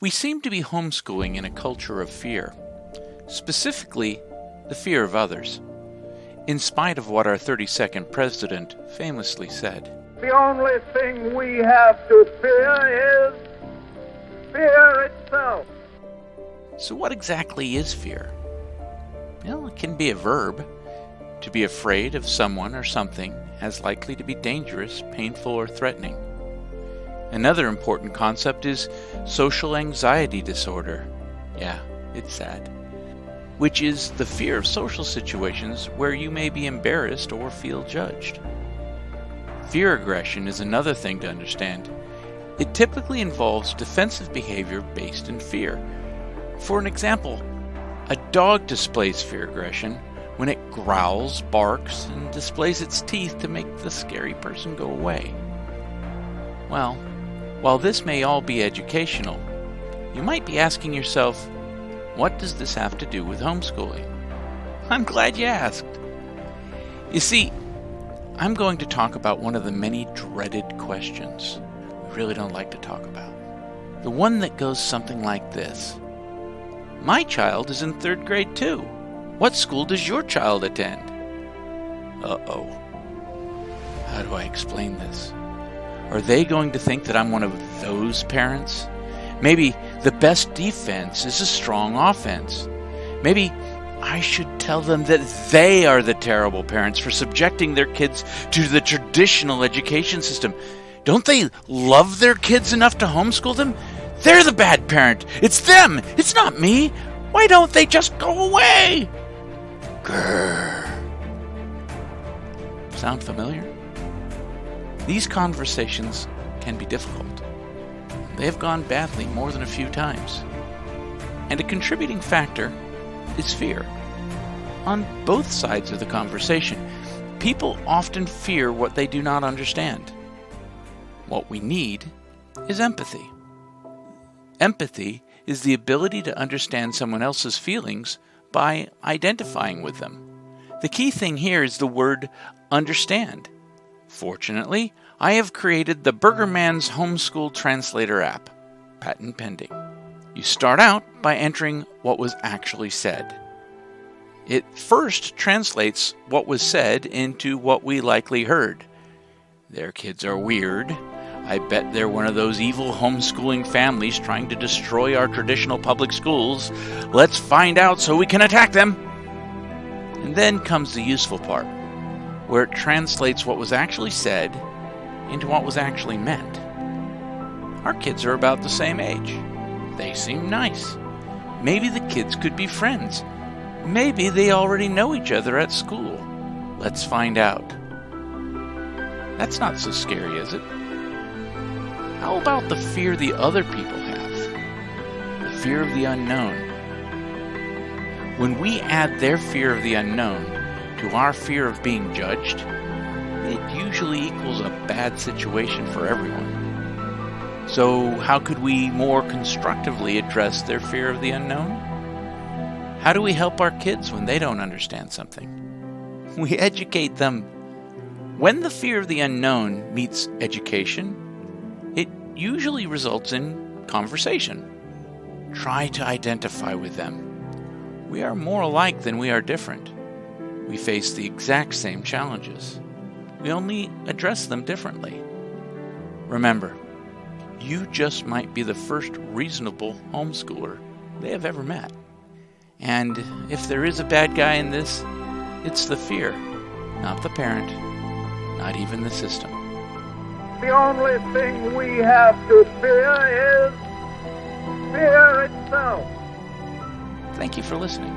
We seem to be homeschooling in a culture of fear, specifically the fear of others, in spite of what our 32nd president famously said. The only thing we have to fear is fear itself. So what exactly is fear? Well, it can be a verb. To be afraid of someone or something as likely to be dangerous, painful, or threatening. Another important concept is social anxiety disorder. Yeah, it's sad. Which is the fear of social situations where you may be embarrassed or feel judged. Fear aggression is another thing to understand. It typically involves defensive behavior based in fear. For an example, a dog displays fear aggression when it growls, barks, and displays its teeth to make the scary person go away. Well, while this may all be educational, you might be asking yourself, what does this have to do with homeschooling? I'm glad you asked. You see, I'm going to talk about one of the many dreaded questions we really don't like to talk about. The one that goes something like this. My child is in 3rd grade too. What school does your child attend? Uh-oh. How do I explain this? Are they going to think that I'm one of those parents? Maybe the best defense is a strong offense. Maybe I should tell them that they are the terrible parents for subjecting their kids to the traditional education system. Don't they love their kids enough to homeschool them? They're the bad parent. It's them. It's not me. Why don't they just go away? Grrr. Sound familiar? These conversations can be difficult. They have gone badly more than a few times. And a contributing factor is fear. On both sides of the conversation, people often fear what they do not understand. What we need is empathy. Empathy is the ability to understand someone else's feelings by identifying with them. The key thing here is the word understand. Fortunately, I have created the Burgerman's Homeschool Translator app, patent pending. You start out by entering what was actually said. It first translates what was said into what we likely heard. Their kids are weird. I bet they're one of those evil homeschooling families trying to destroy our traditional public schools. Let's find out so we can attack them. And then comes the useful part, where it translates what was actually said into what was actually meant. Our kids are about the same age. They seem nice. Maybe the kids could be friends. Maybe they already know each other at school. Let's find out. That's not so scary, is it? How about the fear the other people have? The fear of the unknown. When we add their fear of the unknown to our fear of being judged, it usually equals a bad situation for everyone. So how could we more constructively address their fear of the unknown? How do we help our kids when they don't understand something? We educate them. When the fear of the unknown meets education, it usually results in conversation. Try to identify with them. We are more alike than we are different. We face the exact same challenges. We only address them differently. Remember, you just might be the first reasonable homeschooler they have ever met. And if there is a bad guy in this, it's the fear, not the parent, not even the system. The only thing we have to fear is fear itself. Thank you for listening.